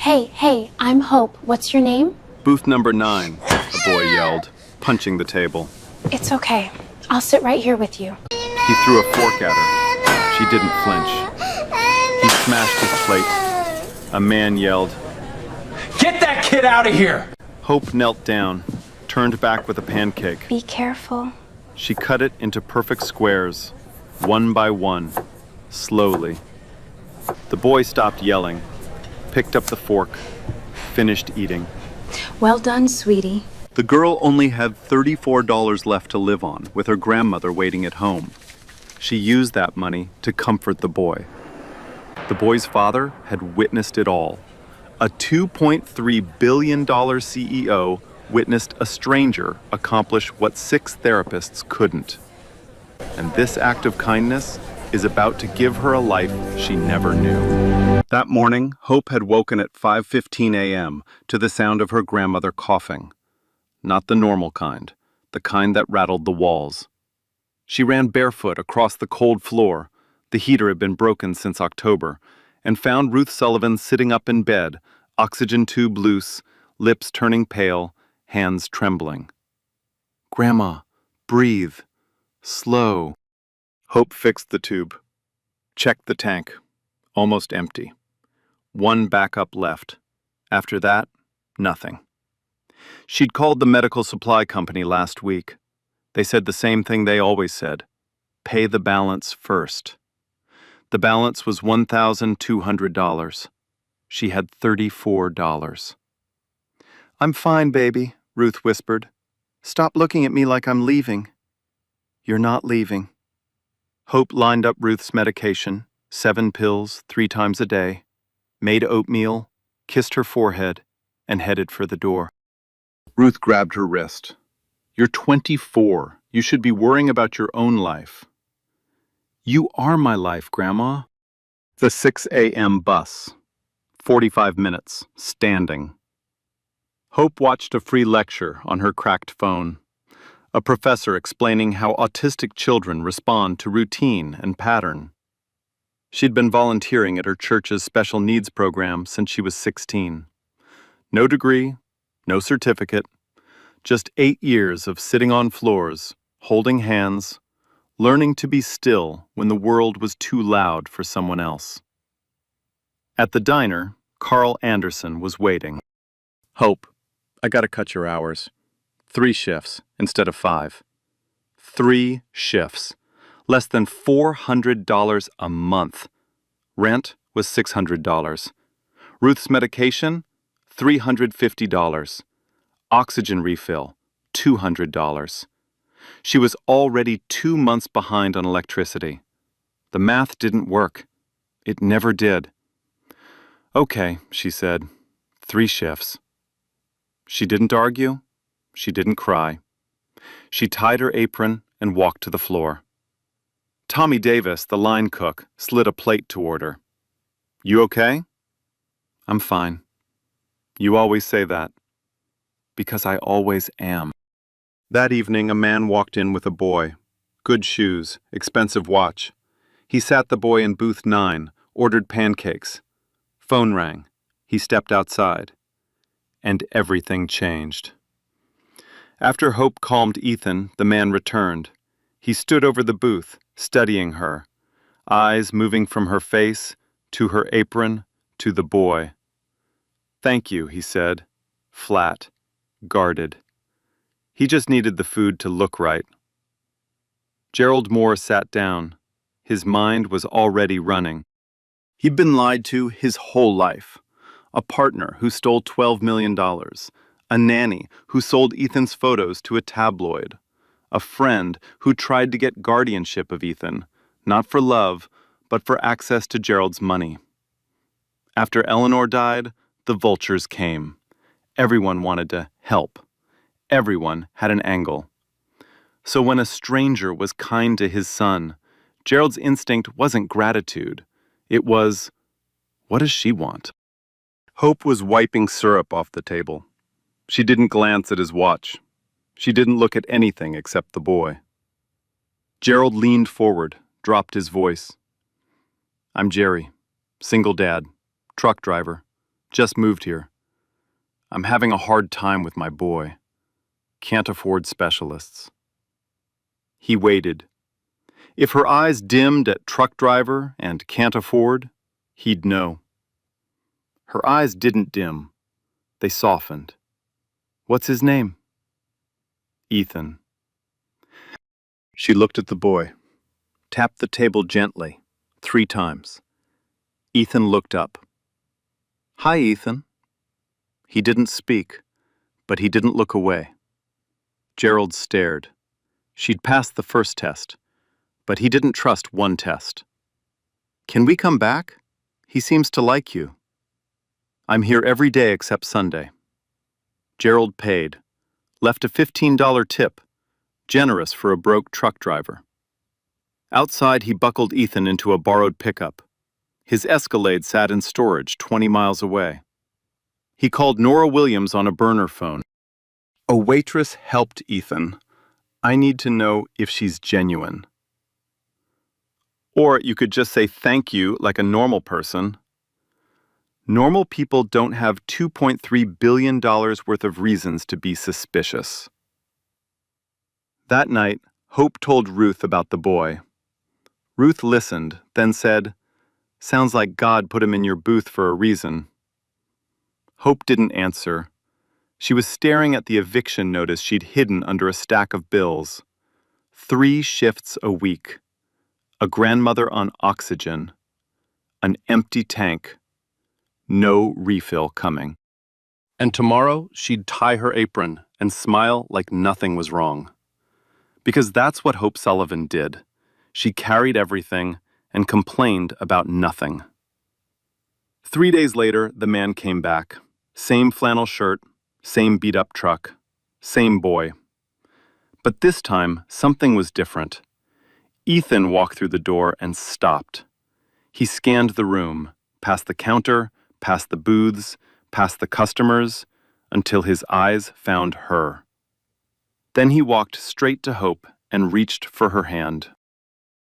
Hey, I'm Hope. What's your name? Booth number 9, a boy yelled, punching the table. It's okay. I'll sit right here with you. He threw a fork at her. She didn't flinch. He smashed his plate. A man yelled, "Get that kid out of here!" Hope knelt down, turned back with a pancake. Be careful. She cut it into perfect squares, one by one, slowly. The boy stopped yelling, picked up the fork, finished eating. Well done, sweetie. The girl only had $34 left to live on, with her grandmother waiting at home. She used that money to comfort the boy. The boy's father had witnessed it all. A $2.3 billion CEO witnessed a stranger accomplish what 6 therapists couldn't. And this act of kindness is about to give her a life she never knew. That morning, Hope had woken at 5:15 a.m. to the sound of her grandmother coughing. Not the normal kind, the kind that rattled the walls. She ran barefoot across the cold floor, the heater had been broken since October, and found Ruth Sullivan sitting up in bed, oxygen tube loose, lips turning pale, hands trembling. "Grandma, breathe. Slow." Hope fixed the tube. Checked the tank. Almost empty. One backup left. After that, nothing. She'd called the medical supply company last week. They said the same thing they always said. Pay the balance first. The balance was $1,200. She had $34. "I'm fine, baby," Ruth whispered. "Stop looking at me like I'm leaving." "You're not leaving." Hope lined up Ruth's medication, 7 pills 3 times a day, made oatmeal, kissed her forehead, and headed for the door. Ruth grabbed her wrist. "You're 24. You should be worrying about your own life." "You are my life, Grandma." The 6 a.m. bus. 45 minutes, standing. Hope watched a free lecture on her cracked phone. A professor explaining how autistic children respond to routine and pattern. She'd been volunteering at her church's special needs program since she was 16. No degree, no certificate, just 8 years of sitting on floors, holding hands, learning to be still when the world was too loud for someone else. At the diner, Carl Anderson was waiting. "Hope, I gotta cut your hours. 3 shifts instead of 5. 3 shifts. Less than $400 a month. Rent was $600. Ruth's medication, $350. Oxygen refill, $200. She was already 2 months behind on electricity. The math didn't work. It never did. "Okay," she said. 3 shifts. She didn't argue. She didn't cry. She tied her apron and walked to the floor. Tommy Davis, the line cook, slid a plate toward her. "You okay?" "I'm fine." "You always say that." "Because I always am." That evening, a man walked in with a boy. Good shoes, expensive watch. He sat the boy in booth 9, ordered pancakes. Phone rang. He stepped outside. And everything changed. After Hope calmed Ethan, the man returned. He stood over the booth, studying her, eyes moving from her face, to her apron, to the boy. "Thank you," he said, flat, guarded. He just needed the food to look right. Gerald Moore sat down. His mind was already running. He'd been lied to his whole life. A partner who stole $12 million. A nanny who sold Ethan's photos to a tabloid. A friend who tried to get guardianship of Ethan, not for love, but for access to Gerald's money. After Eleanor died, the vultures came. Everyone wanted to help. Everyone had an angle. So when a stranger was kind to his son, Gerald's instinct wasn't gratitude. It was, what does she want? Hope was wiping syrup off the table. She didn't glance at his watch. She didn't look at anything except the boy. Gerald leaned forward, dropped his voice. "I'm Jerry, single dad, truck driver, Just moved here. I'm having a hard time with my boy. Can't afford specialists. He waited. If her eyes dimmed at truck driver and can't afford, he'd know. Her eyes didn't dim. They softened. What's his name? Ethan. She looked at the boy, tapped the table gently, 3 times. Ethan looked up. Hi, Ethan. He didn't speak, but he didn't look away. Gerald stared. She'd passed the first test, but he didn't trust one test. Can we come back? He seems to like you. I'm here every day except Sunday. Gerald paid, left a $15 tip, generous for a broke truck driver. Outside, he buckled Ethan into a borrowed pickup. His Escalade sat in storage 20 miles away. He called Nora Williams on a burner phone. A waitress helped Ethan. I need to know if she's genuine. Or you could just say thank you like a normal person. Normal people don't have $2.3 billion worth of reasons to be suspicious. That night, Hope told Ruth about the boy. Ruth listened, then said, "Sounds like God put him in your booth for a reason." Hope didn't answer. She was staring at the eviction notice she'd hidden under a stack of bills. 3 shifts a week. A grandmother on oxygen. An empty tank. No refill coming. And tomorrow she'd tie her apron and smile like nothing was wrong. Because that's what Hope Sullivan did. She carried everything and complained about nothing. 3 days later, the man came back. Same flannel shirt, same beat-up truck, same boy. But this time, something was different. Ethan walked through the door and stopped. He scanned the room, past the counter, past the booths, past the customers, until his eyes found her. Then he walked straight to Hope and reached for her hand.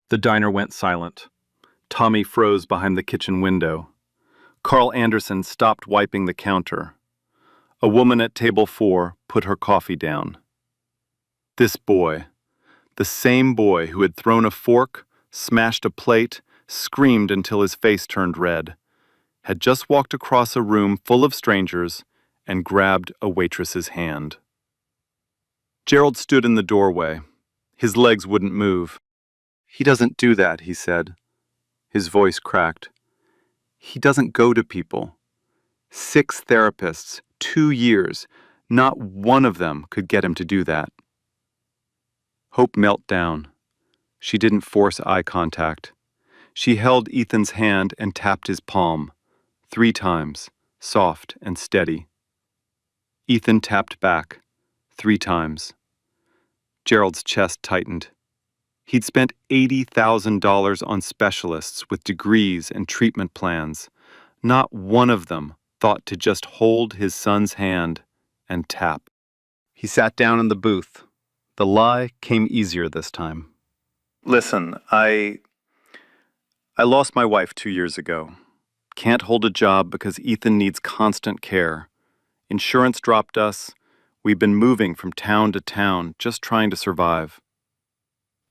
The diner went silent. Tommy froze behind the kitchen window. Carl Anderson stopped wiping the counter. A woman at table 4 put her coffee down. This boy, the same boy who had thrown a fork, smashed a plate, screamed until his face turned red, had just walked across a room full of strangers and grabbed a waitress's hand. Gerald stood in the doorway. His legs wouldn't move. "He doesn't do that," he said. His voice cracked. "He doesn't go to people. 6 therapists, 2 years, not one of them could get him to do that." Hope knelt down. She didn't force eye contact. She held Ethan's hand and tapped his palm, 3 times, soft and steady. Ethan tapped back, 3 times. Gerald's chest tightened. He'd spent $80,000 on specialists with degrees and treatment plans. Not one of them thought to just hold his son's hand and tap. He sat down in the booth. The lie came easier this time. "Listen, I lost my wife 2 years ago. Can't hold a job because Ethan needs constant care. Insurance dropped us. We've been moving from town to town, just trying to survive."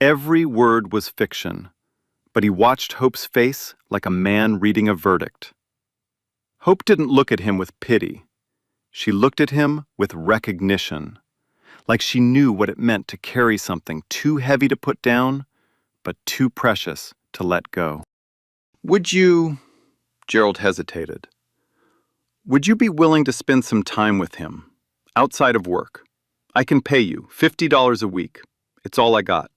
Every word was fiction, but he watched Hope's face like a man reading a verdict. Hope didn't look at him with pity. She looked at him with recognition, like she knew what it meant to carry something too heavy to put down, but too precious to let go. "Would you," Gerald hesitated, "would you be willing to spend some time with him, outside of work? I can pay you $50 a week. It's all I got."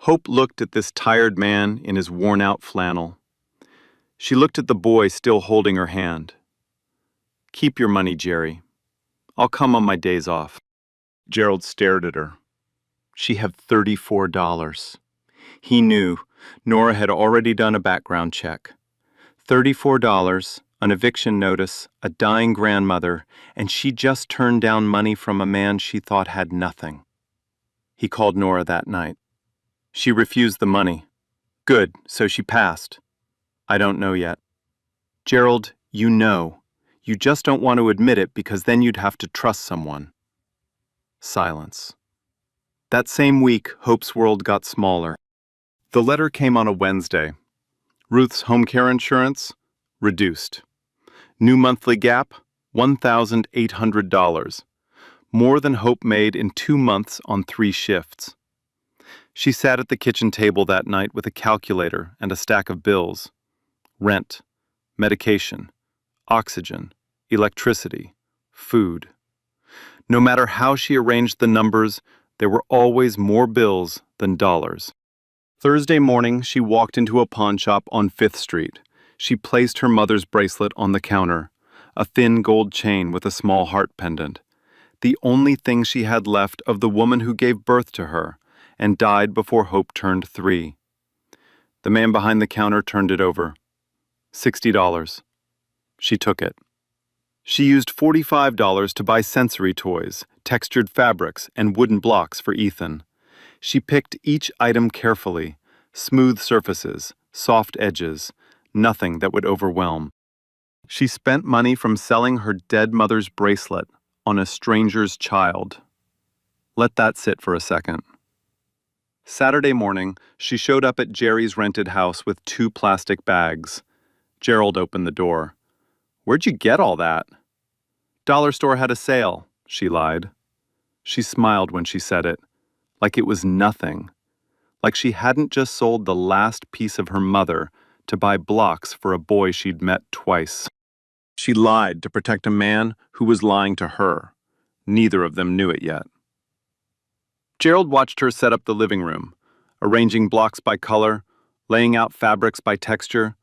Hope looked at this tired man in his worn-out flannel. She looked at the boy still holding her hand. "Keep your money, Jerry. I'll come on my days off." Gerald stared at her. She had $34. He knew. Nora had already done a background check. $34, an eviction notice, a dying grandmother, and she just turned down money from a man she thought had nothing. He called Nora that night. She refused the money. Good, so she passed. I don't know yet. Gerald, You know. You just don't want to admit it because then you'd have to trust someone. Silence. That same week, Hope's world got smaller. The letter came on a Wednesday. Ruth's home care insurance? Reduced. New monthly gap? $1,800. More than Hope made in 2 months on 3 shifts. She sat at the kitchen table that night with a calculator and a stack of bills. Rent, medication, oxygen, electricity, food. No matter how she arranged the numbers, there were always more bills than dollars. Thursday morning, she walked into a pawn shop on 5th Street. She placed her mother's bracelet on the counter, a thin gold chain with a small heart pendant, the only thing she had left of the woman who gave birth to her and died before Hope turned 3. The man behind the counter turned it over. $60. She took it. She used $45 to buy sensory toys, textured fabrics, and wooden blocks for Ethan. She picked each item carefully, smooth surfaces, soft edges, nothing that would overwhelm. She spent money from selling her dead mother's bracelet on a stranger's child. Let that sit for a second. Saturday morning, she showed up at Jerry's rented house with 2 plastic bags. Gerald opened the door. "Where'd you get all that?" "Dollar store had a sale," she lied. She smiled when she said it, like it was nothing, like she hadn't just sold the last piece of her mother to buy blocks for a boy she'd met twice. She lied to protect a man who was lying to her. Neither of them knew it yet. Gerald watched her set up the living room, arranging blocks by color, laying out fabrics by texture,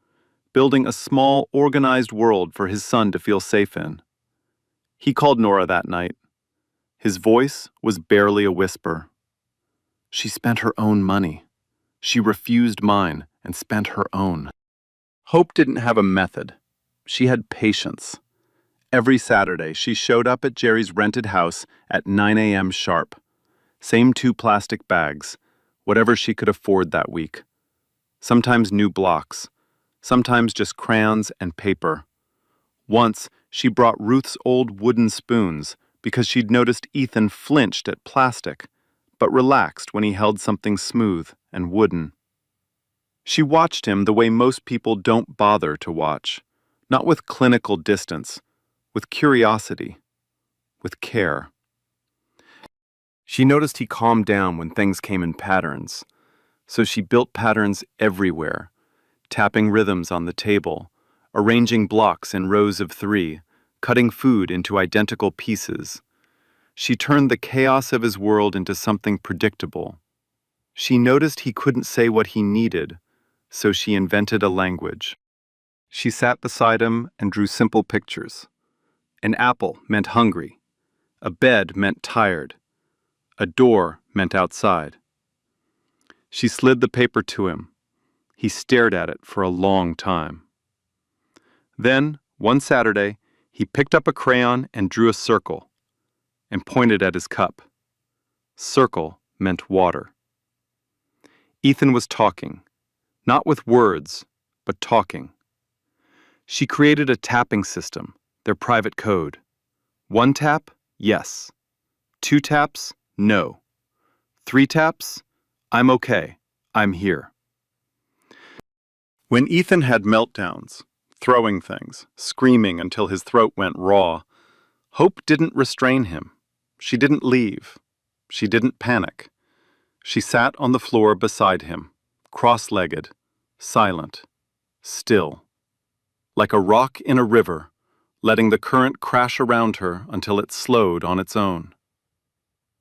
building a small, organized world for his son to feel safe in. He called Nora that night. His voice was barely a whisper. She spent her own money. She refused mine and spent her own. Hope didn't have a method. She had patience. Every Saturday, she showed up at Jerry's rented house at 9 a.m. sharp. Same 2 plastic bags, whatever she could afford that week. Sometimes new blocks, sometimes just crayons and paper. Once, she brought Ruth's old wooden spoons because she'd noticed Ethan flinched at plastic, but relaxed when he held something smooth and wooden. She watched him the way most people don't bother to watch, not with clinical distance, with curiosity, with care. She noticed he calmed down when things came in patterns, so she built patterns everywhere, tapping rhythms on the table, arranging blocks in rows of 3, cutting food into identical pieces. She turned the chaos of his world into something predictable. She noticed he couldn't say what he needed, so she invented a language. She sat beside him and drew simple pictures. An apple meant hungry. A bed meant tired. A door meant outside. She slid the paper to him. He stared at it for a long time. Then, one Saturday, he picked up a crayon and drew a circle and pointed at his cup. Circle meant water. Ethan was talking, not with words, but talking. She created a tapping system, their private code. 1 tap, yes. 2 taps, no. 3 taps, I'm okay, I'm here. When Ethan had meltdowns, throwing things, screaming until his throat went raw, Hope didn't restrain him. She didn't leave. She didn't panic. She sat on the floor beside him, cross-legged, silent, still. Like a rock in a river, letting the current crash around her until it slowed on its own.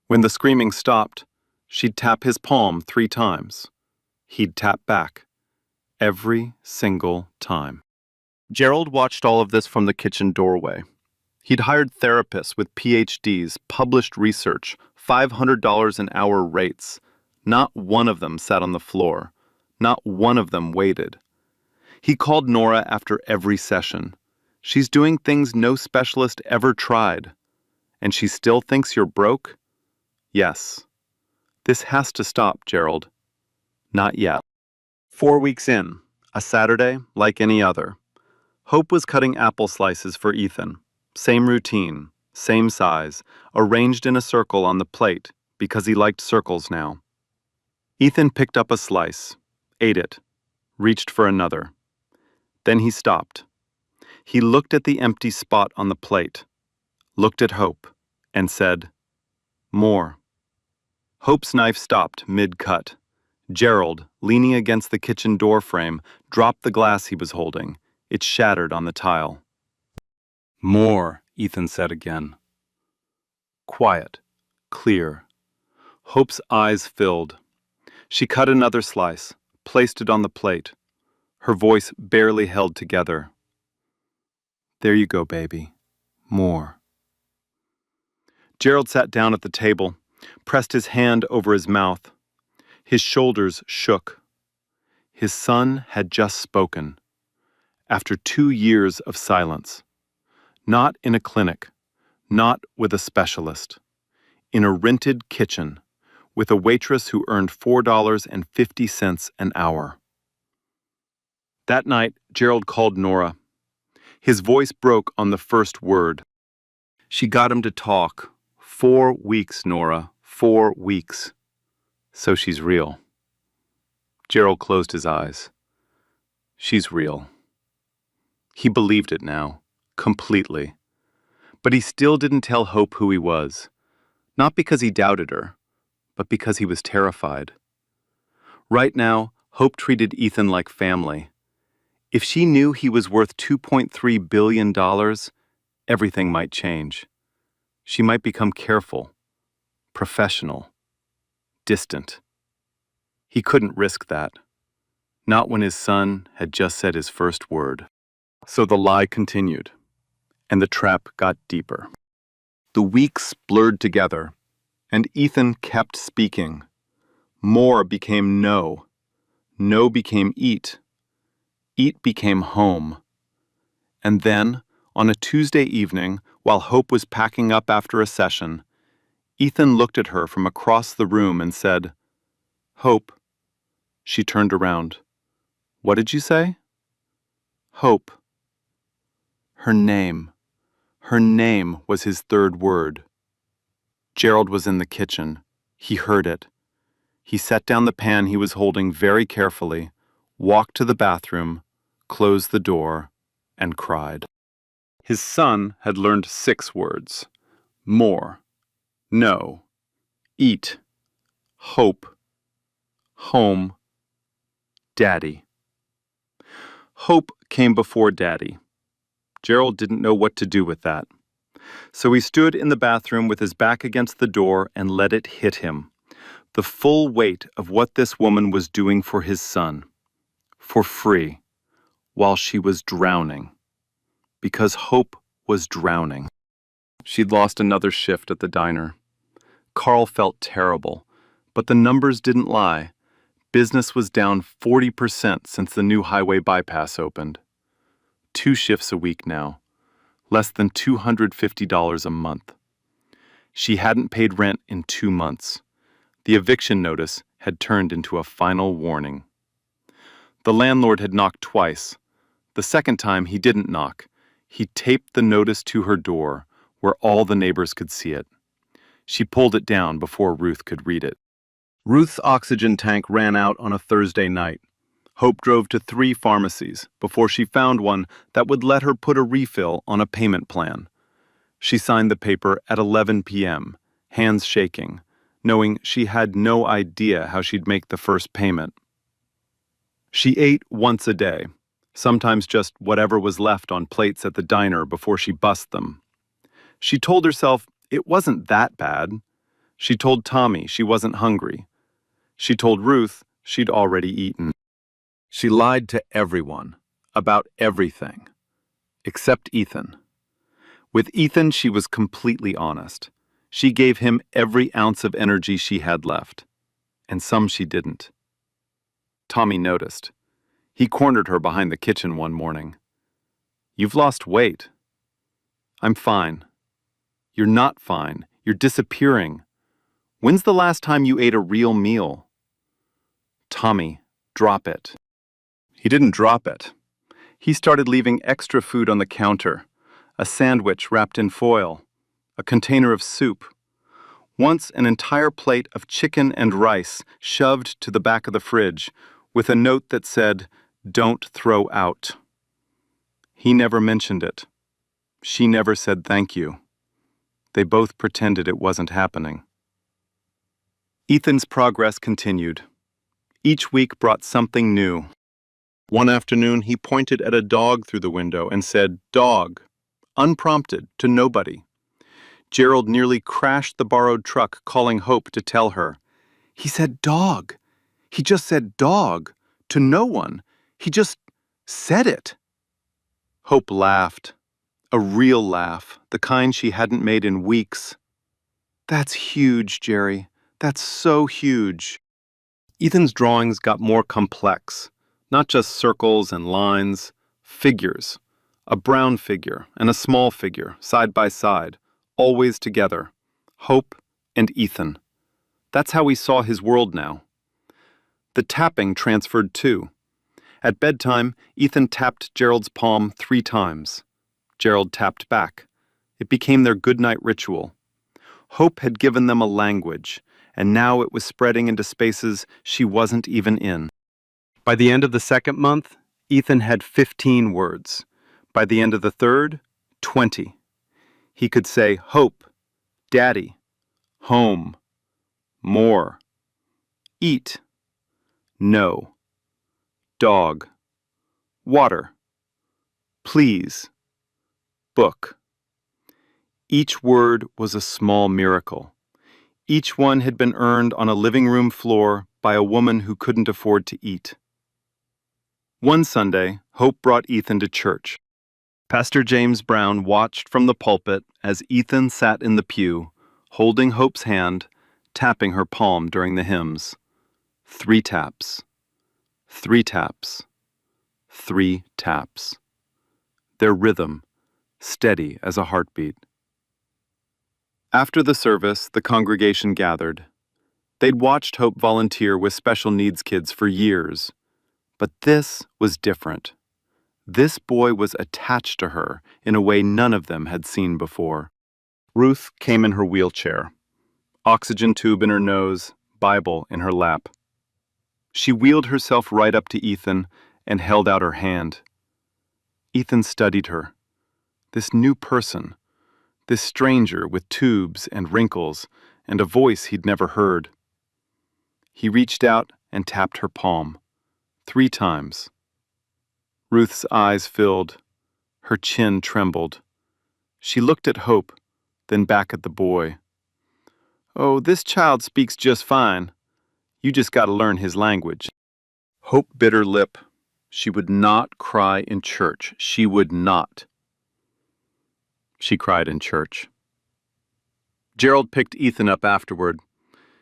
When the screaming stopped, she'd tap his palm 3 times. He'd tap back. Every single time. Gerald watched all of this from the kitchen doorway. He'd hired therapists with PhDs, published research, $500 an hour rates. Not one of them sat on the floor. Not one of them waited. He called Nora after every session. She's doing things no specialist ever tried. And she still thinks you're broke? Yes. This has to stop, Gerald. Not yet. 4 weeks in, a Saturday like any other. Hope was cutting apple slices for Ethan. Same routine, same size, arranged in a circle on the plate because he liked circles now. Ethan picked up a slice, ate it, reached for another. Then he stopped. He looked at the empty spot on the plate, looked at Hope, and said, "More." Hope's knife stopped mid-cut. Gerald, leaning against the kitchen door frame, dropped the glass he was holding. It shattered on the tile. "More," Ethan said again. Quiet, clear. Hope's eyes filled. She cut another slice, placed it on the plate. Her voice barely held together. "There you go, baby. More." Gerald sat down at the table, pressed his hand over his mouth. His shoulders shook. His son had just spoken. After 2 years of silence. Not in a clinic, not with a specialist. In a rented kitchen, with a waitress who earned $4.50 an hour. That night, Gerald called Nora. His voice broke on the first word. She got him to talk. 4 weeks, Nora. 4 weeks. So she's real. Gerald closed his eyes. She's real. He believed it now, completely. But he still didn't tell Hope who he was. Not because he doubted her, but because he was terrified. Right now, Hope treated Ethan like family. If she knew he was worth $2.3 billion, everything might change. She might become careful, professional, distant. He couldn't risk that. Not when his son had just said his first word. So the lie continued, and the trap got deeper. The weeks blurred together, and Ethan kept speaking. More became no. No became eat. Eat became home. And then, on a Tuesday evening, while Hope was packing up after a session, Ethan looked at her from across the room and said, "Hope." She turned around. "What did you say?" "Hope." Her name. Her name was his third word. Gerald was in the kitchen. He heard it. He set down the pan he was holding very carefully, walked to the bathroom, closed the door, and cried. His son had learned 6 words. More. No. Eat. Hope. Home. Daddy. Hope came before Daddy. Gerald didn't know what to do with that. So he stood in the bathroom with his back against the door and let it hit him. The full weight of what this woman was doing for his son. For free. While she was drowning. Because Hope was drowning. She'd lost another shift at the diner. Carl felt terrible, but the numbers didn't lie. Business was down 40% since the new highway bypass opened. 2 shifts a week now. Less than $250 a month. She hadn't paid rent in 2 months. The eviction notice had turned into a final warning. The landlord had knocked twice. The second time he didn't knock. He taped the notice to her door, where all the neighbors could see it. She pulled it down before Ruth could read it. Ruth's oxygen tank ran out on a Thursday night. Hope drove to 3 pharmacies before she found one that would let her put a refill on a payment plan. She signed the paper at 11 p.m., hands shaking, knowing she had no idea how she'd make the first payment. She ate once a day, sometimes just whatever was left on plates at the diner before she bussed them. She told herself it wasn't that bad. She told Tommy she wasn't hungry. She told Ruth she'd already eaten. She lied to everyone, about everything, except Ethan. With Ethan, she was completely honest. She gave him every ounce of energy she had left, and some she didn't. Tommy noticed. He cornered her behind the kitchen one morning. "You've lost weight." "I'm fine." "You're not fine. You're disappearing. When's the last time you ate a real meal?" "Tommy, drop it." He didn't drop it. He started leaving extra food on the counter, a sandwich wrapped in foil, a container of soup, once an entire plate of chicken and rice shoved to the back of the fridge with a note that said, "Don't throw out." He never mentioned it. She never said thank you. They both pretended it wasn't happening. Ethan's progress continued. Each week brought something new. One afternoon, he pointed at a dog through the window and said, "Dog," unprompted, to nobody. Gerald nearly crashed the borrowed truck, calling Hope to tell her. He said dog. He just said dog. To no one. He just said it. Hope laughed. A real laugh, the kind she hadn't made in weeks. "That's huge, Jerry. That's so huge." Ethan's drawings got more complex. Not just circles and lines, figures. A brown figure and a small figure, side by side, always together. Hope and Ethan. That's how he saw his world now. The tapping transferred too. At bedtime, Ethan tapped Gerald's palm 3 times. Gerald tapped back. It became their goodnight ritual. Hope had given them a language, and now it was spreading into spaces she wasn't even in. By the end of the 2nd month, Ethan had 15 words. By the end of the 3rd, 20. He could say hope, daddy, home, more, eat, no, dog, water, please, book. Each word was a small miracle. Each one had been earned on a living room floor by a woman who couldn't afford to eat. One Sunday, Hope brought Ethan to church. Pastor James Brown watched from the pulpit as Ethan sat in the pew, holding Hope's hand, tapping her palm during the hymns. 3 taps. 3 taps. 3 taps. Their rhythm, steady as a heartbeat. After the service, the congregation gathered. They'd watched Hope volunteer with special needs kids for years. But this was different. This boy was attached to her in a way none of them had seen before. Ruth came in her wheelchair, oxygen tube in her nose, Bible in her lap. She wheeled herself right up to Ethan and held out her hand. Ethan studied her. This new person, this stranger with tubes and wrinkles and a voice he'd never heard. He reached out and tapped her palm. 3 times. Ruth's eyes filled. Her chin trembled. She looked at Hope, then back at the boy. "Oh, this child speaks just fine. You just got to learn his language." Hope bit her lip. She would not cry in church. She would not. She cried in church. Gerald picked Ethan up afterward.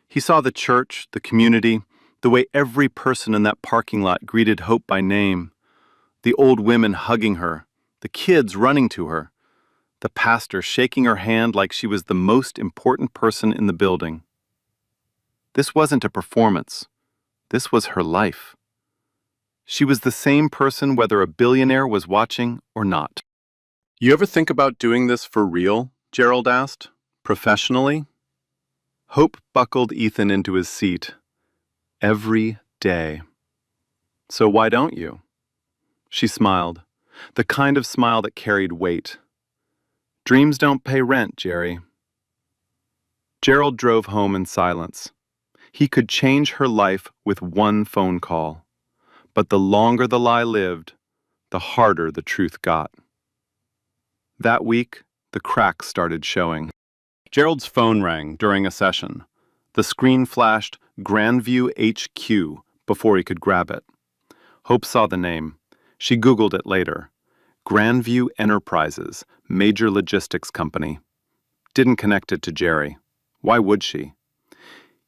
He saw the church, the community, the way every person in that parking lot greeted Hope by name. The old women hugging her, the kids running to her, the pastor shaking her hand like she was the most important person in the building. This wasn't a performance. This was her life. She was the same person whether a billionaire was watching or not. "You ever think about doing this for real?" Gerald asked. "Professionally?" Hope buckled Ethan into his seat. "Every day." "So why don't you?" She smiled, the kind of smile that carried weight. "Dreams don't pay rent, Jerry." Gerald drove home in silence. He could change her life with one phone call. But the longer the lie lived, the harder the truth got. That week, the cracks started showing. Gerald's phone rang during a session. The screen flashed Grandview HQ before he could grab it. Hope saw the name. She Googled it later. Grandview Enterprises, major logistics company. Didn't connect it to Jerry. Why would she?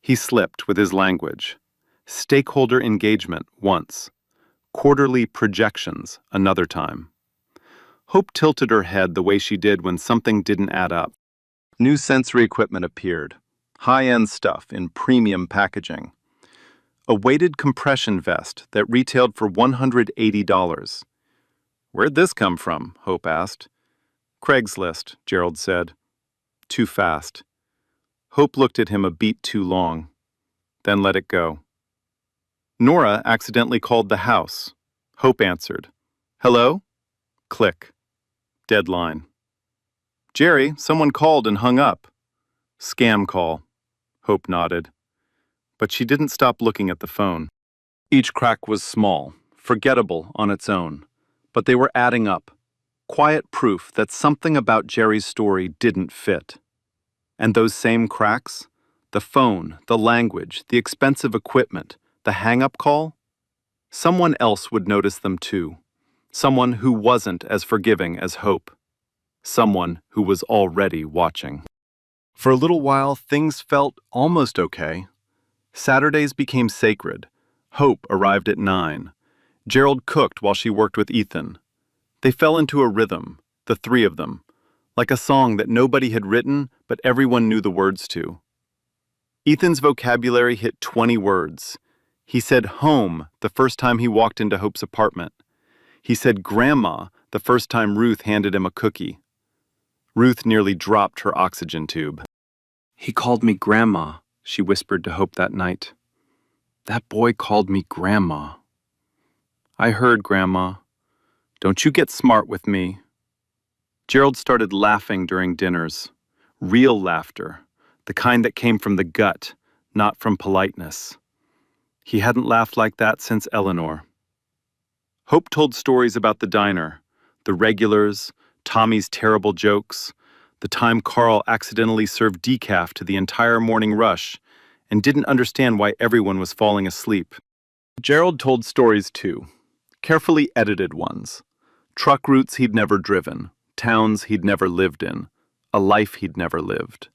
He slipped with his language. Stakeholder engagement once. Quarterly projections another time. Hope tilted her head the way she did when something didn't add up. New sensory equipment appeared. High-end stuff in premium packaging. A weighted compression vest that retailed for $180. "Where'd this come from?" Hope asked. "Craigslist," Gerald said. "Too fast." Hope looked at him a beat too long, then let it go. Nora accidentally called the house. Hope answered. "Hello?" Click. Deadline. "Jerry, someone called and hung up." "Scam call." Hope nodded. But she didn't stop looking at the phone. Each crack was small, forgettable on its own, but they were adding up. Quiet proof that something about Jerry's story didn't fit. And those same cracks, the phone, the language, the expensive equipment, the hang-up call, someone else would notice them too. Someone who wasn't as forgiving as Hope. Someone who was already watching. For a little while, things felt almost okay. Saturdays became sacred. Hope arrived at 9. Gerald cooked while she worked with Ethan. They fell into a rhythm, the three of them, like a song that nobody had written but everyone knew the words to. Ethan's vocabulary hit 20 words. He said home the first time he walked into Hope's apartment. He said grandma the first time Ruth handed him a cookie. Ruth nearly dropped her oxygen tube. "He called me grandma," she whispered to Hope that night. "That boy called me grandma." "I heard, grandma. Don't you get smart with me." Gerald started laughing during dinners. Real laughter, the kind that came from the gut, not from politeness. He hadn't laughed like that since Eleanor. Hope told stories about the diner, the regulars, Tommy's terrible jokes, the time Carl accidentally served decaf to the entire morning rush and didn't understand why everyone was falling asleep. Gerald told stories too, carefully edited ones. Truck routes he'd never driven, towns he'd never lived in, a life he'd never lived.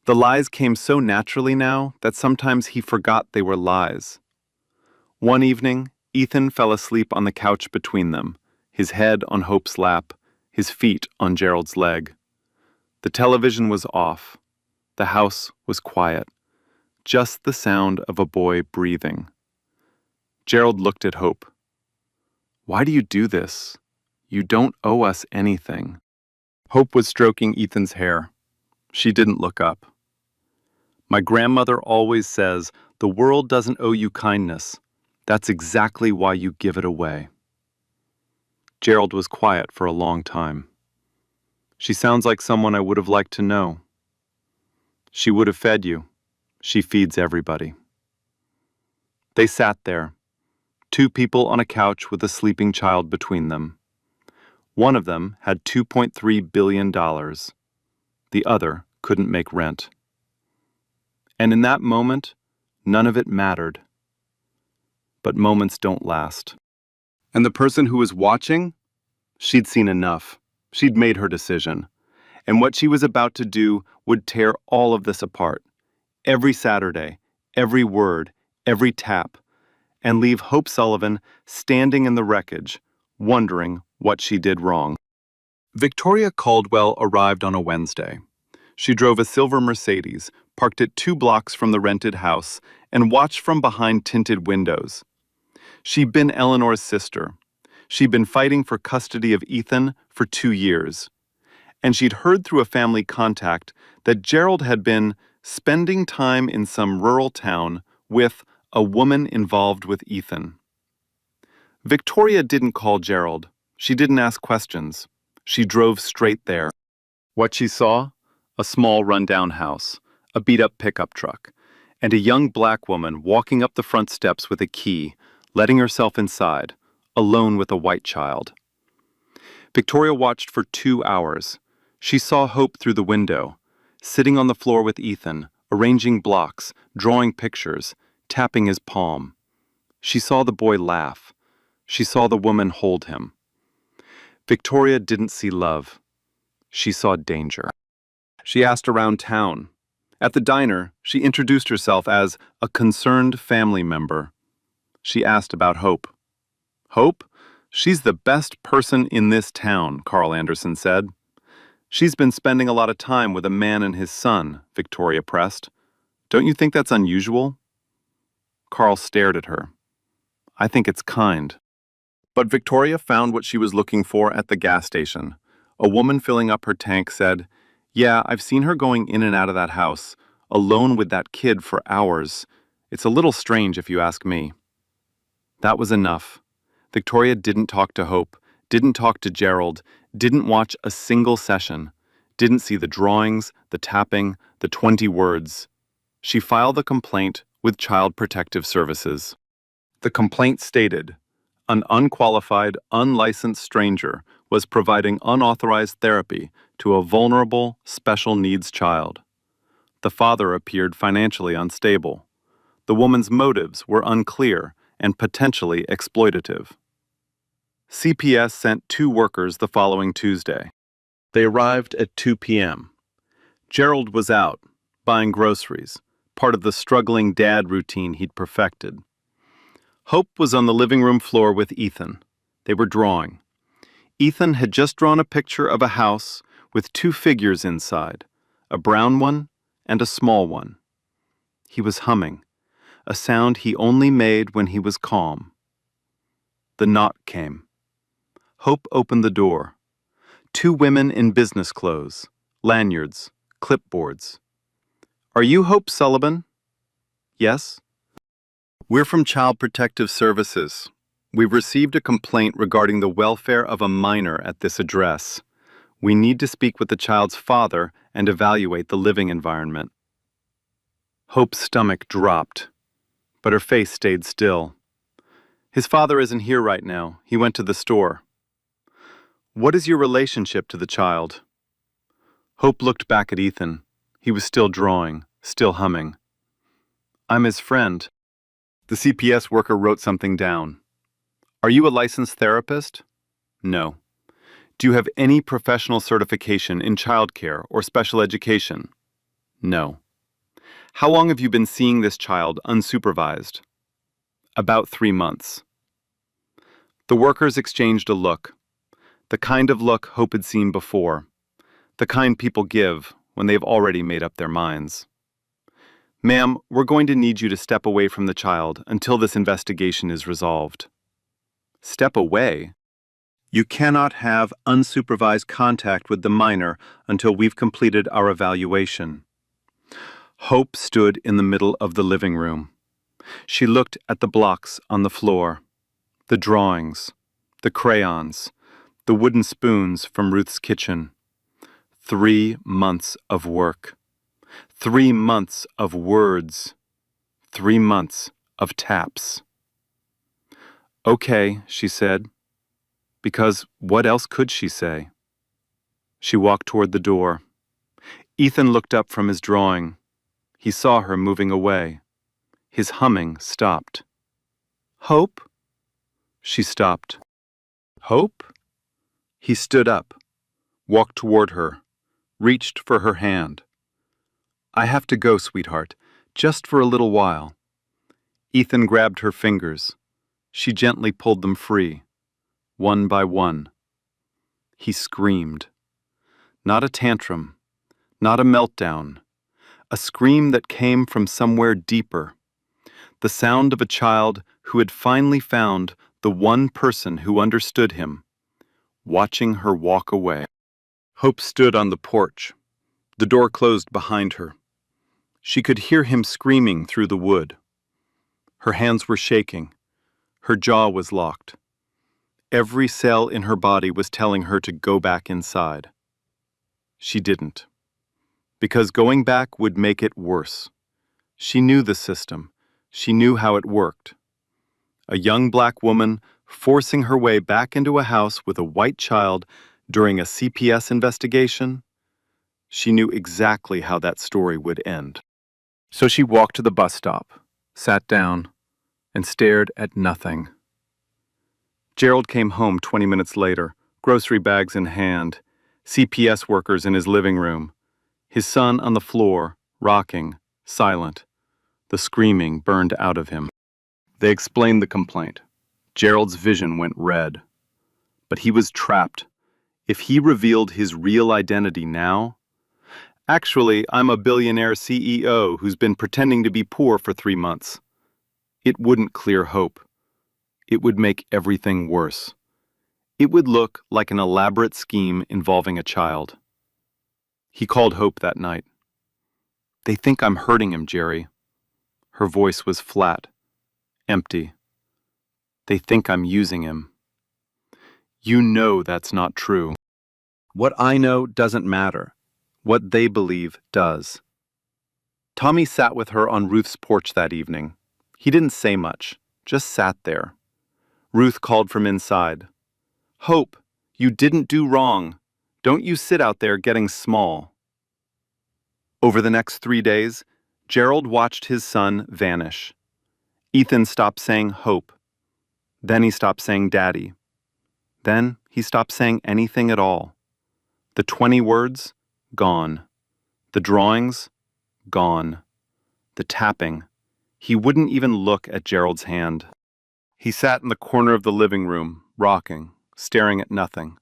The lies came so naturally now that sometimes he forgot they were lies. One evening, Ethan fell asleep on the couch between them, his head on Hope's lap, his feet on Gerald's leg. The television was off. The house was quiet. Just the sound of a boy breathing. Gerald looked at Hope. "Why do you do this? You don't owe us anything." Hope was stroking Ethan's hair. She didn't look up. "My grandmother always says, the world doesn't owe you kindness. That's exactly why you give it away." Gerald was quiet for a long time. "She sounds like someone I would have liked to know." "She would have fed you. She feeds everybody." They sat there, two people on a couch with a sleeping child between them. One of them had $2.3 billion. The other couldn't make rent. And in that moment, none of it mattered. But moments don't last. And the person who was watching? She'd seen enough. She'd made her decision. And what she was about to do would tear all of this apart. Every Saturday, every word, every tap, and leave Hope Sullivan standing in the wreckage, wondering what she did wrong. Victoria Caldwell arrived on a Wednesday. She drove a silver Mercedes, parked it 2 blocks from the rented house, and watched from behind tinted windows. She'd been Eleanor's sister. She'd been fighting for custody of Ethan for 2 years. And she'd heard through a family contact that Gerald had been spending time in some rural town with a woman involved with Ethan. Victoria didn't call Gerald. She didn't ask questions. She drove straight there. What she saw? A small rundown house, a beat-up pickup truck, and a young black woman walking up the front steps with a key, letting herself inside, alone with a white child. Victoria watched for 2 hours. She saw Hope through the window, sitting on the floor with Ethan, arranging blocks, drawing pictures, tapping his palm. She saw the boy laugh. She saw the woman hold him. Victoria didn't see love. She saw danger. She asked around town. At the diner, she introduced herself as a concerned family member. She asked about Hope. "Hope? She's the best person in this town," Carl Anderson said. "She's been spending a lot of time with a man and his son," Victoria pressed. "Don't you think that's unusual?" Carl stared at her. "I think it's kind." But Victoria found what she was looking for at the gas station. A woman filling up her tank said, "Yeah, I've seen her going in and out of that house, alone with that kid for hours. It's a little strange if you ask me." That was enough. Victoria didn't talk to Hope, didn't talk to Gerald, didn't watch a single session, didn't see the drawings, the tapping, the 20 words. She filed a complaint with Child Protective Services. The complaint stated, an unqualified, unlicensed stranger was providing unauthorized therapy to a vulnerable, special needs child. The father appeared financially unstable. The woman's motives were unclear and potentially exploitative. CPS sent 2 workers the following Tuesday. They arrived at 2 p.m. Gerald was out, buying groceries, part of the struggling dad routine he'd perfected. Hope was on the living room floor with Ethan. They were drawing. Ethan had just drawn a picture of a house with 2 figures inside, a brown one and a small one. He was humming, a sound he only made when he was calm. The knock came. Hope opened the door. 2 women in business clothes, lanyards, clipboards. "Are you Hope Sullivan?" "Yes." "We're from Child Protective Services. We've received a complaint regarding the welfare of a minor at this address. We need to speak with the child's father and evaluate the living environment." Hope's stomach dropped, but her face stayed still. "His father isn't here right now. He went to the store." "What is your relationship to the child?" Hope looked back at Ethan. He was still drawing, still humming. "I'm his friend." The CPS worker wrote something down. "Are you a licensed therapist?" "No." "Do you have any professional certification in childcare or special education?" "No." "How long have you been seeing this child unsupervised?" "About 3 months." The workers exchanged a look. The kind of look Hope had seen before. The kind people give when they've already made up their minds. "Ma'am, we're going to need you to step away from the child until this investigation is resolved." "Step away?" "You cannot have unsupervised contact with the minor until we've completed our evaluation." Hope stood in the middle of the living room. She looked at the blocks on the floor, the drawings, the crayons, the wooden spoons from Ruth's kitchen. 3 months of work. 3 months of words. 3 months of taps. "Okay," she said, because what else could she say? She walked toward the door. Ethan looked up from his drawing. He saw her moving away. His humming stopped. "Hope?" She stopped. "Hope?" He stood up, walked toward her, reached for her hand. "I have to go, sweetheart, just for a little while." Ethan grabbed her fingers. She gently pulled them free, one by one. He screamed. Not a tantrum, not a meltdown, a scream that came from somewhere deeper. The sound of a child who had finally found the one person who understood him, watching her walk away. Hope stood on the porch. The door closed behind her. She could hear him screaming through the wood. Her hands were shaking. Her jaw was locked. Every cell in her body was telling her to go back inside. She didn't. Because going back would make it worse. She knew the system. She knew how it worked. A young black woman forcing her way back into a house with a white child during a CPS investigation. She knew exactly how that story would end. So she walked to the bus stop, sat down, and stared at nothing. Gerald came home 20 minutes later, grocery bags in hand, CPS workers in his living room, his son on the floor, rocking, silent. The screaming burned out of him. They explained the complaint. Gerald's vision went red. But he was trapped. If he revealed his real identity now... "Actually, I'm a billionaire CEO who's been pretending to be poor for 3 months." It wouldn't clear Hope. It would make everything worse. It would look like an elaborate scheme involving a child. He called Hope that night. "They think I'm hurting him, Jerry." Her voice was flat, empty. "They think I'm using him." "You know that's not true." "What I know doesn't matter. What they believe does." Tommy sat with her on Ruth's porch that evening. He didn't say much, just sat there. Ruth called from inside. "Hope, you didn't do wrong. Don't you sit out there getting small." Over the next 3 days, Gerald watched his son vanish. Ethan stopped saying Hope. Then he stopped saying Daddy. Then he stopped saying anything at all. The 20 words, gone. The drawings, gone. The tapping. He wouldn't even look at Gerald's hand. He sat in the corner of the living room, rocking, staring at nothing.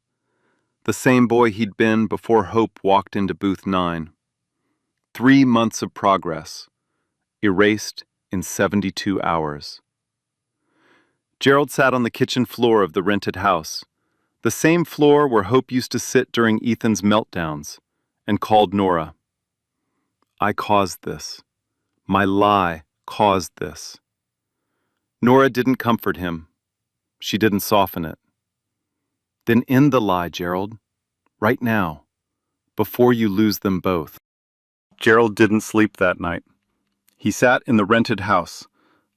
The same boy he'd been before Hope walked into booth 9. 3 months of progress, erased in 72 hours. Gerald sat on the kitchen floor of the rented house, the same floor where Hope used to sit during Ethan's meltdowns, and called Nora. "I caused this. My lie caused this." Nora didn't comfort him. She didn't soften it. "Then end the lie, Gerald. Right now. Before you lose them both." Gerald didn't sleep that night. He sat in the rented house,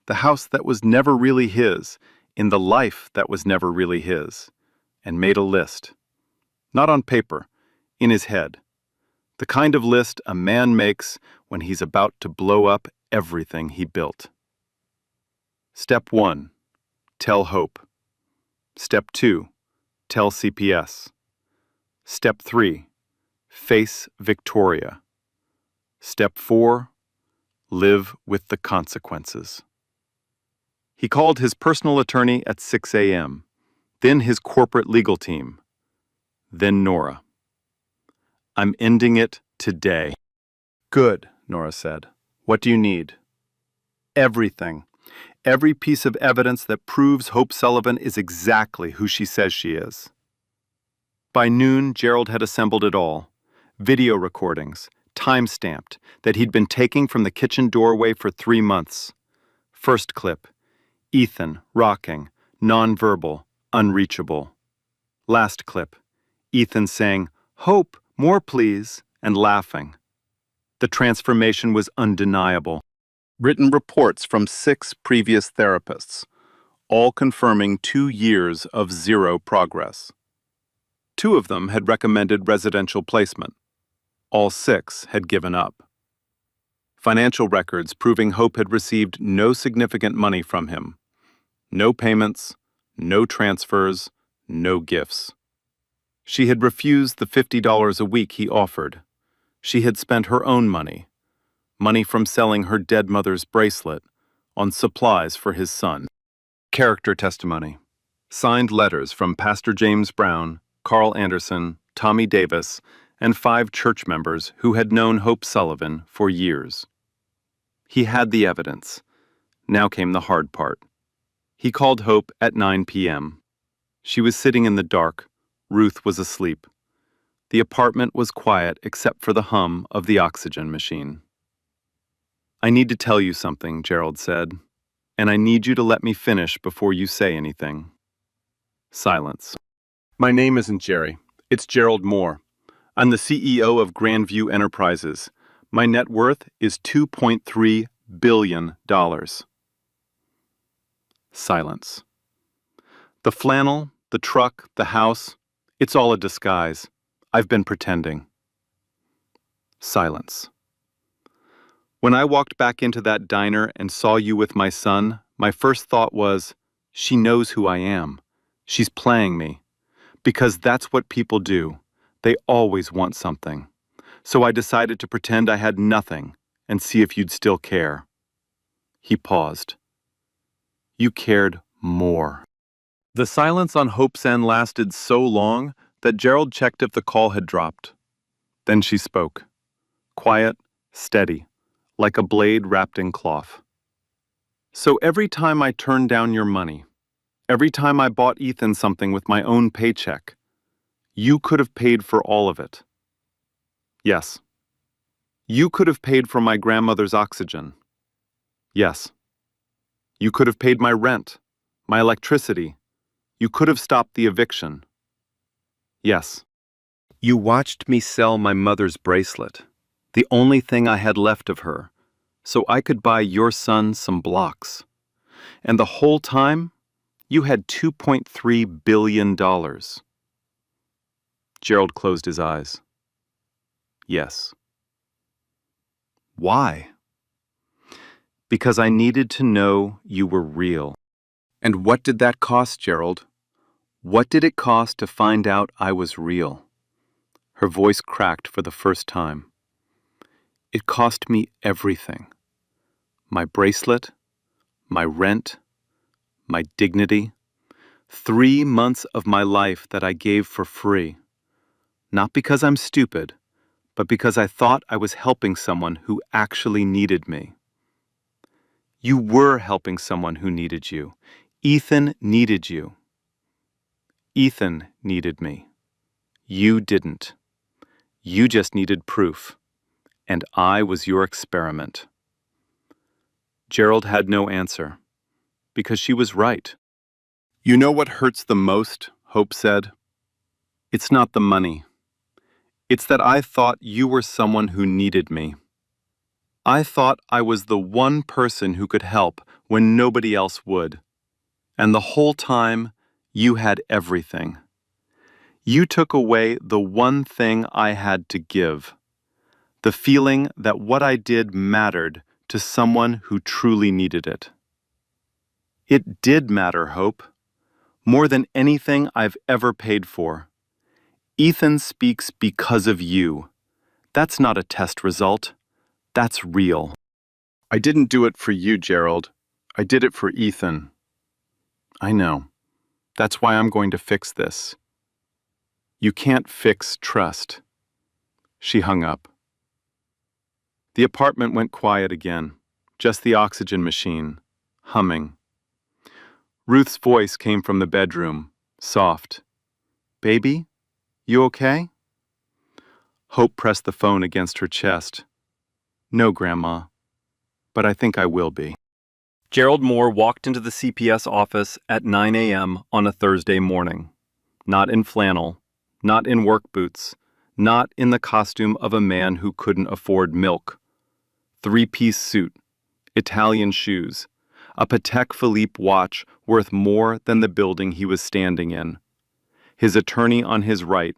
the house that was never really his, in the life that was never really his, and made a list. Not on paper, in his head. The kind of list a man makes when he's about to blow up everything he built. Step 1, tell Hope. Step 2, tell CPS. Step 3, face Victoria. Step 4, live with the consequences. He called his personal attorney at 6 a.m., then his corporate legal team, then Nora. "I'm ending it today." "Good," Nora said. "What do you need?" "Everything. Every piece of evidence that proves Hope Sullivan is exactly who she says she is." By noon, Gerald had assembled it all. Video recordings, time-stamped, that he'd been taking from the kitchen doorway for 3 months. First clip, Ethan, rocking, nonverbal, unreachable. Last clip, Ethan saying, "Hope, more please," and laughing. The transformation was undeniable. Written reports from 6 previous therapists, all confirming 2 years of zero progress. 2 of them had recommended residential placement. All 6 had given up. Financial records proving Hope had received no significant money from him. No payments, no transfers, no gifts. She had refused the $50 a week he offered. She had spent her own money from selling her dead mother's bracelet, on supplies for his son. Character testimony. Signed letters from Pastor James Brown, Carl Anderson, Tommy Davis, and 5 church members who had known Hope Sullivan for years. He had the evidence. Now came the hard part. He called Hope at 9 p.m. She was sitting in the dark. Ruth was asleep. The apartment was quiet except for the hum of the oxygen machine. "I need to tell you something," Gerald said, "and I need you to let me finish before you say anything." Silence. "My name isn't Jerry. It's Gerald Moore. I'm the CEO of Grandview Enterprises. My net worth is $2.3 billion. Silence. "The flannel, the truck, the house, it's all a disguise. I've been pretending." Silence. "When I walked back into that diner and saw you with my son, my first thought was, she knows who I am. She's playing me. Because that's what people do. They always want something. So I decided to pretend I had nothing and see if you'd still care." He paused. "You cared more." The silence on Hope's end lasted so long that Gerald checked if the call had dropped. Then she spoke. Quiet, steady, like a blade wrapped in cloth. "So every time I turn down your money, Every time I bought Ethan something with my own paycheck, you could have paid for all of it. Yes. You could have paid for my grandmother's oxygen. Yes. You could have paid my rent, my electricity. You could have stopped the eviction. Yes. You watched me sell my mother's bracelet, the only thing I had left of her, so I could buy your son some blocks. And the whole time, you had $2.3 billion. Gerald closed his eyes. Yes. Why? Because I needed to know you were real. And what did that cost, Gerald? What did it cost to find out I was real? Her voice cracked for the first time. It cost me everything. My bracelet, my rent, my dignity. 3 months of my life that I gave for free. Not because I'm stupid, but because I thought I was helping someone who actually needed me. You were helping someone who needed you. Ethan needed you. Ethan needed me. You didn't. You just needed proof. And I was your experiment. Gerald had no answer, because she was right. You know what hurts the most, Hope said? It's not the money. It's that I thought you were someone who needed me. I thought I was the one person who could help when nobody else would. And the whole time, you had everything. You took away the one thing I had to give. The feeling that what I did mattered to someone who truly needed it. It did matter, Hope. More than anything I've ever paid for. Ethan speaks because of you. That's not a test result. That's real. I didn't do it for you, Gerald. I did it for Ethan. I know. That's why I'm going to fix this. You can't fix trust. She hung up. The apartment went quiet again, just the oxygen machine, humming. Ruth's voice came from the bedroom, soft. Baby, you okay? Hope pressed the phone against her chest. No, Grandma, but I think I will be. Gerald Moore walked into the CPS office at 9 a.m. on a Thursday morning. Not in flannel, not in work boots, not in the costume of a man who couldn't afford milk. 3-piece suit, Italian shoes, a Patek Philippe watch worth more than the building he was standing in. His attorney on his right,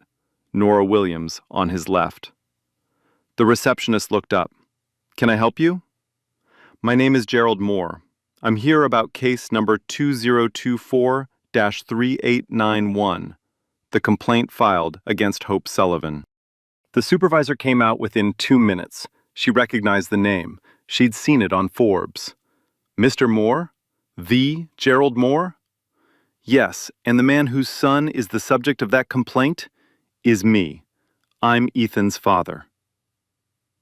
Nora Williams on his left. The receptionist looked up. Can I help you? My name is Gerald Moore. I'm here about case number 2024-3891, the complaint filed against Hope Sullivan. The supervisor came out within 2 minutes. She recognized the name. She'd seen it on Forbes. Mr. Moore? The Gerald Moore? Yes, and the man whose son is the subject of that complaint is me. I'm Ethan's father.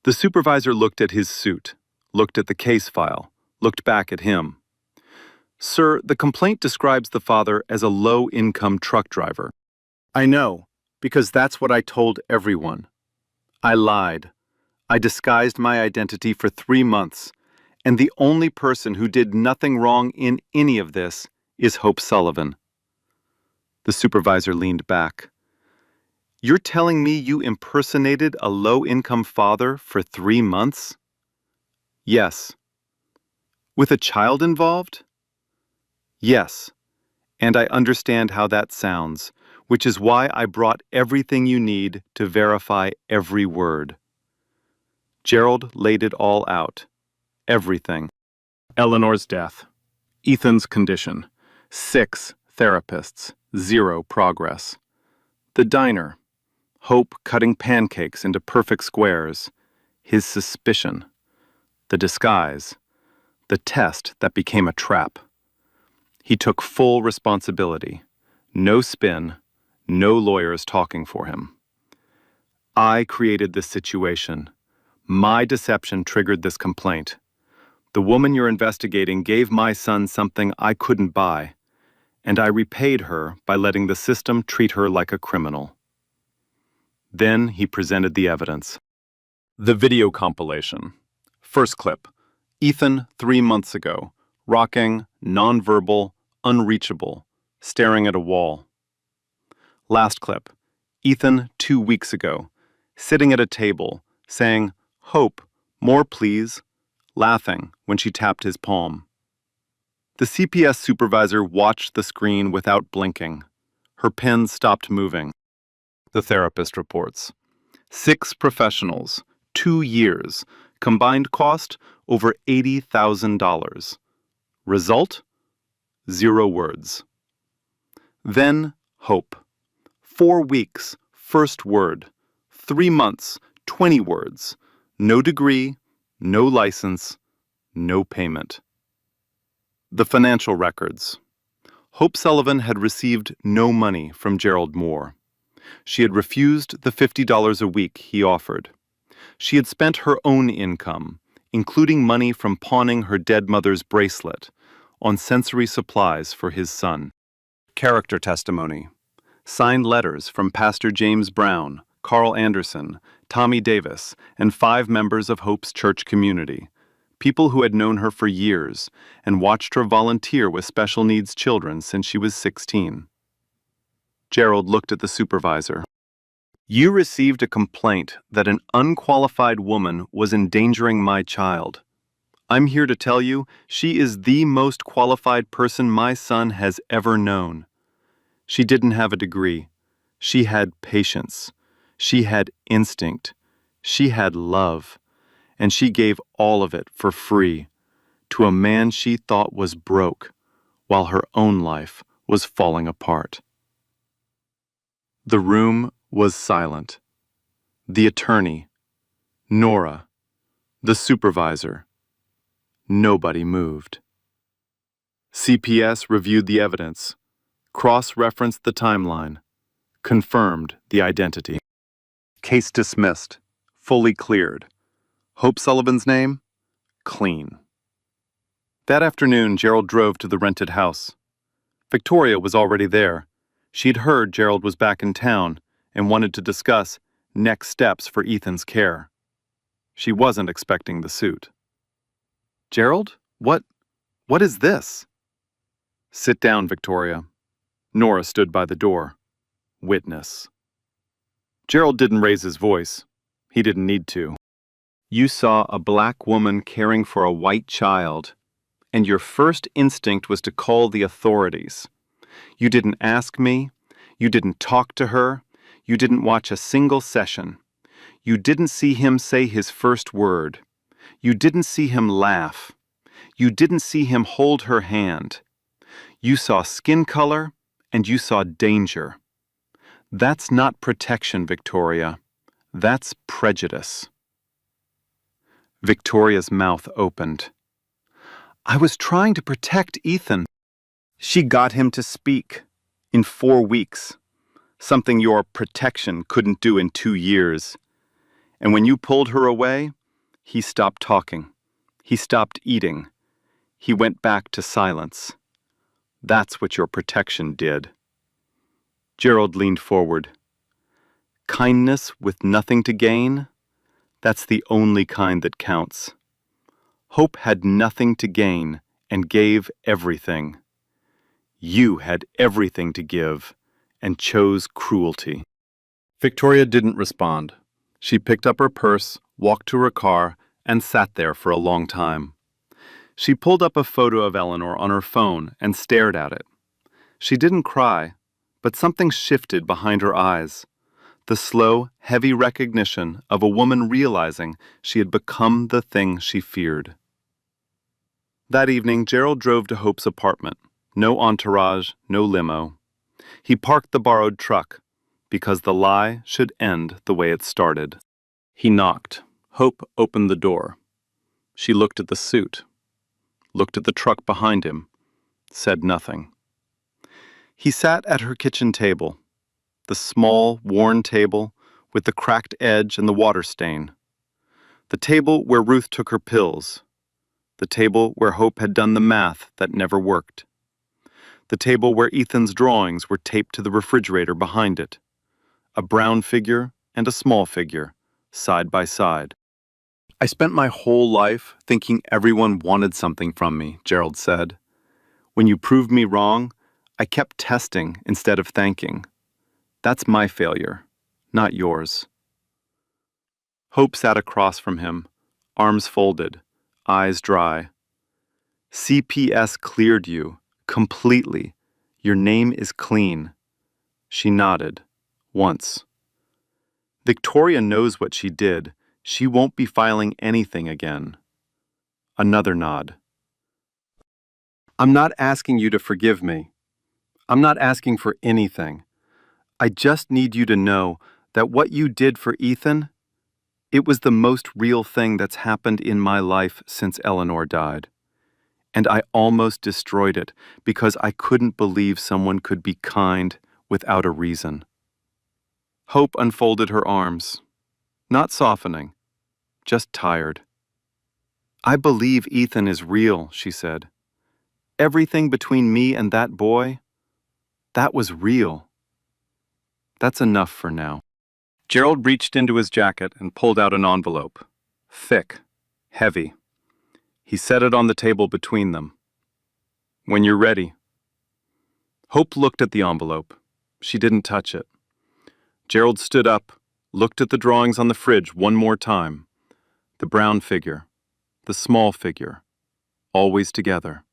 The supervisor looked at his suit, looked at the case file, looked back at him. Sir, the complaint describes the father as a low-income truck driver. I know, because that's what I told everyone. I lied. I disguised my identity for 3 months, and the only person who did nothing wrong in any of this is Hope Sullivan. The supervisor leaned back. You're telling me you impersonated a low-income father for 3 months? Yes. With a child involved? Yes. And I understand how that sounds, which is why I brought everything you need to verify every word. Gerald laid it all out. Everything. Eleanor's death. Ethan's condition. 6 therapists. 0 progress. The diner. Hope cutting pancakes into perfect squares. His suspicion. The disguise. The test that became a trap. He took full responsibility. No spin. No lawyers talking for him. I created this situation. My deception triggered this complaint. The woman you're investigating gave my son something I couldn't buy, and I repaid her by letting the system treat her like a criminal. Then he presented the evidence. The video compilation. First clip. Ethan 3 months ago, rocking, nonverbal, unreachable, staring at a wall. Last clip. Ethan 2 weeks ago, sitting at a table, saying, "Hope, more please," laughing when she tapped his palm. The CPS supervisor watched the screen without blinking. Her pen stopped moving. The therapist reports. 6 professionals, 2 years, combined cost over $80,000. Result? 0 words. Then, Hope. 4 weeks, first word. 3 months, 20 words. No degree, no license, no payment. The financial records. Hope Sullivan had received no money from Gerald Moore. She had refused the $50 a week he offered. She had spent her own income, including money from pawning her dead mother's bracelet, on sensory supplies for his son. Character testimony. Signed letters from Pastor James Brown, Carl Anderson, Tommy Davis, and 5 members of Hope's church community, people who had known her for years and watched her volunteer with special needs children since she was 16. Gerald looked at the supervisor. "You received a complaint that an unqualified woman was endangering my child. I'm here to tell you she is the most qualified person my son has ever known. She didn't have a degree. She had patience. She had instinct. She had love. And she gave all of it for free to a man she thought was broke while her own life was falling apart." The room was silent. The attorney, Nora, the supervisor. Nobody moved. CPS reviewed the evidence, cross-referenced the timeline, confirmed the identity. Case dismissed, fully cleared. Hope Sullivan's name? Clean. That afternoon, Gerald drove to the rented house. Victoria was already there. She'd heard Gerald was back in town and wanted to discuss next steps for Ethan's care. She wasn't expecting the suit. "Gerald, what is this?" "Sit down, Victoria." Nora stood by the door. Witness. Gerald didn't raise his voice. He didn't need to. "You saw a black woman caring for a white child, and your first instinct was to call the authorities. You didn't ask me. You didn't talk to her. You didn't watch a single session. You didn't see him say his first word. You didn't see him laugh. You didn't see him hold her hand. You saw skin color, and you saw danger. That's not protection, Victoria. That's prejudice." Victoria's mouth opened. "I was trying to protect Ethan." She got him to speak in 4 weeks, something your protection couldn't do in 2 years. And when you pulled her away, he stopped talking. He stopped eating. He went back to silence. That's what your protection did. Gerald leaned forward. "Kindness with nothing to gain? That's the only kind that counts. Hope had nothing to gain and gave everything. You had everything to give and chose cruelty." Victoria didn't respond. She picked up her purse, walked to her car, and sat there for a long time. She pulled up a photo of Eleanor on her phone and stared at it. She didn't cry, but something shifted behind her eyes. The slow, heavy recognition of a woman realizing she had become the thing she feared. That evening, Gerald drove to Hope's apartment. No entourage, no limo. He parked the borrowed truck, because the lie should end the way it started. He knocked. Hope opened the door. She looked at the suit, looked at the truck behind him, said nothing. He sat at her kitchen table, the small, worn table with the cracked edge and the water stain. The table where Ruth took her pills. The table where Hope had done the math that never worked. the table where Ethan's drawings were taped to the refrigerator behind it. A brown figure and a small figure, side by side. I spent my whole life thinking everyone wanted something from me, Gerald said. When you proved me wrong, I kept testing instead of thanking. That's my failure, not yours. Hope sat across from him, arms folded, eyes dry. CPS cleared you, completely. Your name is clean. She nodded, once. Victoria knows what she did. She won't be filing anything again. Another nod. I'm not asking you to forgive me. I'm not asking for anything. I just need you to know that what you did for Ethan, it was the most real thing that's happened in my life since Eleanor died. And I almost destroyed it because I couldn't believe someone could be kind without a reason. Hope unfolded her arms, not softening, just tired. I believe Ethan is real, she said. Everything between me and that boy, that was real. That's enough for now. Gerald reached into his jacket and pulled out an envelope. Thick, heavy. He set it on the table between them. When you're ready. Hope looked at the envelope. She didn't touch it. Gerald stood up, looked at the drawings on the fridge one more time. The brown figure, the small figure, always together.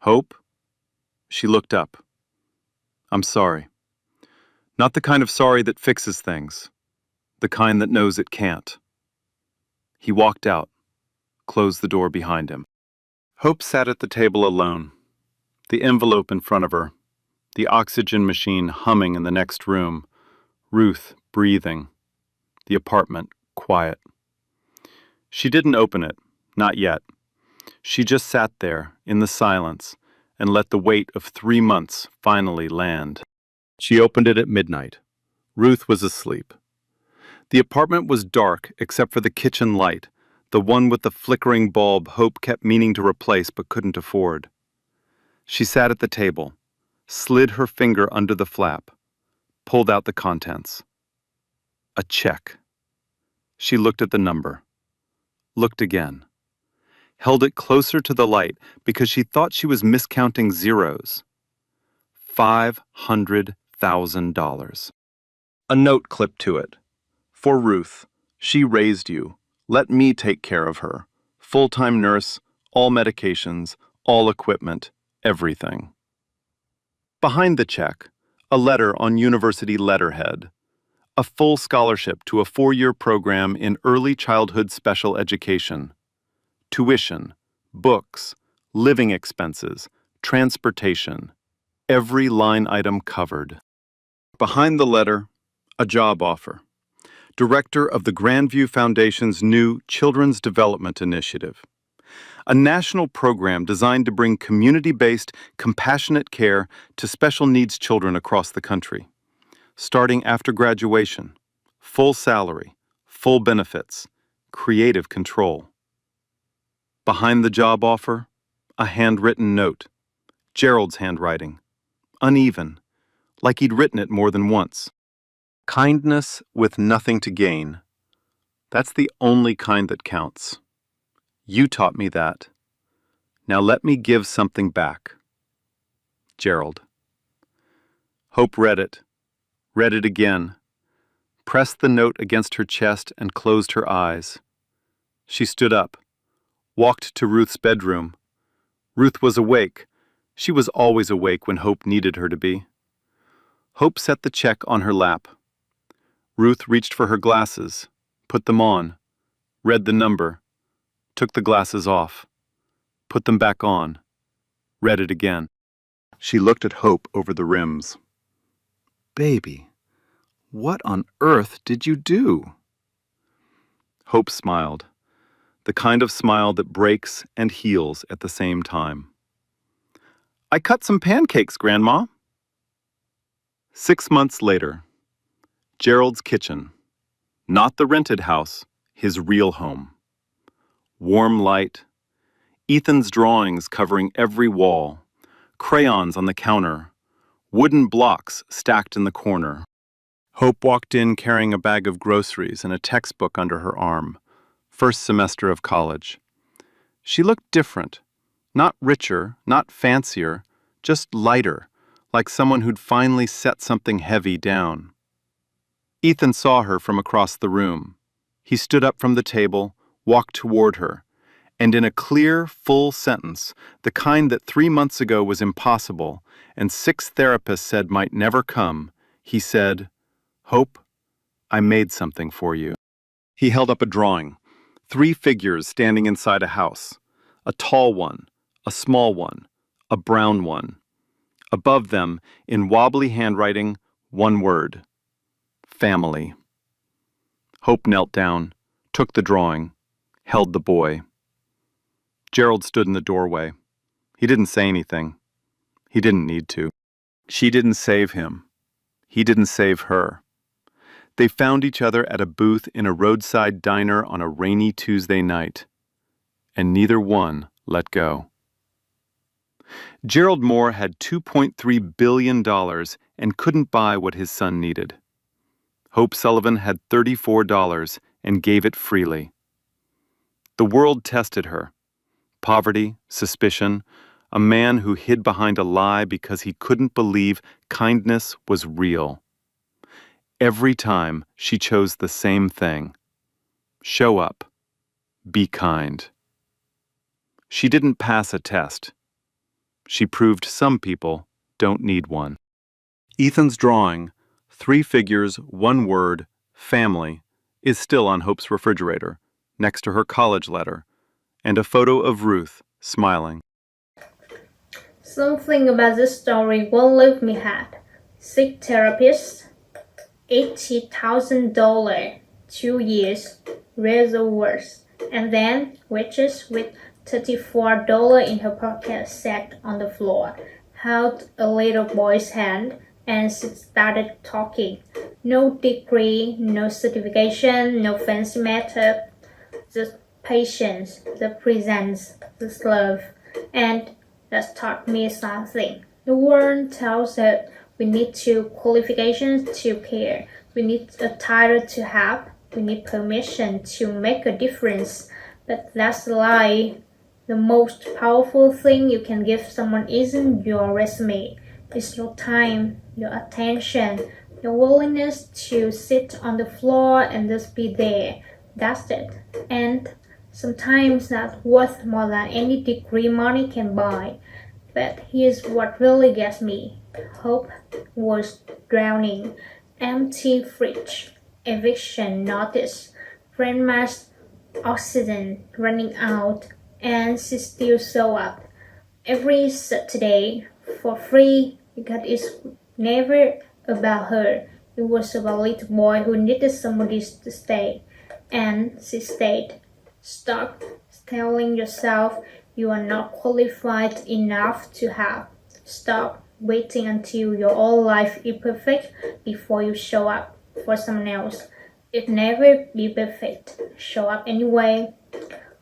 Hope? She looked up. I'm sorry. Not the kind of sorry that fixes things. The kind that knows it can't. He walked out, closed the door behind him. Hope sat at the table alone, the envelope in front of her, the oxygen machine humming in the next room, Ruth breathing, the apartment quiet. She didn't open it, not yet. She just sat there in the silence and let the weight of 3 months finally land. She opened it at midnight. Ruth was asleep. The apartment was dark except for the kitchen light, the one with the flickering bulb Hope kept meaning to replace but couldn't afford. She sat at the table, slid her finger under the flap, pulled out the contents. A check. She looked at the number, looked again, held it closer to the light because she thought she was miscounting zeros. $500,000. A note clipped to it. For Ruth, she raised you. Let me take care of her. Full-time nurse, all medications, all equipment, everything. Behind the check, a letter on university letterhead. A full scholarship to a 4-year program in early childhood special education. Tuition, books, living expenses, transportation. Every line item covered. Behind the letter, a job offer. Director of the Grandview Foundation's new Children's Development Initiative. A national program designed to bring community-based, compassionate care to special needs children across the country. Starting after graduation, full salary, full benefits, creative control. Behind the job offer, a handwritten note. Gerald's handwriting. Uneven, like he'd written it more than once. Kindness with nothing to gain. That's the only kind that counts. You taught me that. Now let me give something back. Gerald. Hope read it again, pressed the note against her chest and closed her eyes. She stood up, walked to Ruth's bedroom. Ruth was awake. She was always awake when Hope needed her to be. Hope set the check on her lap. Ruth reached for her glasses, put them on, read the number, took the glasses off, put them back on, read it again. She looked at Hope over the rims. Baby, what on earth did you do? Hope smiled, the kind of smile that breaks and heals at the same time. I cut some pancakes, Grandma. 6 months later, Gerald's kitchen. Not the rented house, his real home. Warm light, Ethan's drawings covering every wall, crayons on the counter, wooden blocks stacked in the corner. Hope walked in carrying a bag of groceries and a textbook under her arm. First semester of college. She looked different. Not richer, not fancier, just lighter, like someone who'd finally set something heavy down. Ethan saw her from across the room. He stood up from the table, walked toward her, and in a clear, full sentence, the kind that 3 months ago was impossible and 6 therapists said might never come, he said, "Hope, I made something for you." He held up a drawing, 3 figures standing inside a house, a tall one, a small one, a brown one. Above them, in wobbly handwriting, one word, family. Hope knelt down, took the drawing, held the boy. Gerald stood in the doorway. He didn't say anything. He didn't need to. She didn't save him. He didn't save her. They found each other at a booth in a roadside diner on a rainy Tuesday night, and neither one let go. Gerald Moore had $2.3 billion and couldn't buy what his son needed. Hope Sullivan had $34 and gave it freely. The world tested her. Poverty, suspicion, a man who hid behind a lie because he couldn't believe kindness was real. Every time she chose the same thing. Show up. Be kind. She didn't pass a test. She proved some people don't need one. Ethan's drawing, 3 figures, 1 word, family, is still on Hope's refrigerator, next to her college letter, and a photo of Ruth, smiling. Something about this story won't leave me had. Sick therapist, $80,000, 2 years, razor worse. And then Waitress with $34 in her pocket sat on the floor, held a little boy's hand, and she started talking. No degree, no certification, no fancy method, just patience, the presence, the love, and that taught me something. The world tells us we need 2 qualifications to care. We need a title to have. We need permission to make a difference. But that's a lie. The most powerful thing you can give someone isn't your resume. It's your time, your attention, your willingness to sit on the floor and just be there. That's it. And sometimes that's worth more than any degree money can buy. But here's what really gets me. Hope was drowning. Empty fridge. Eviction notice. Grandma's oxygen running out. And she still show up every Saturday for free because it's never about her. It was about a little boy who needed somebody to stay. And she stayed. Stop telling yourself you are not qualified enough to have. Stop waiting until your whole life is perfect before you show up for someone else. It never be perfect. Show up anyway.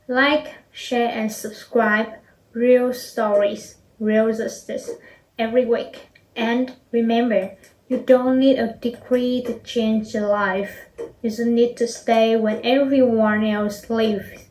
Like, share, and subscribe. Real stories, real justice every week. And remember, you don't need a degree to change your life. You just need to stay when everyone else leaves.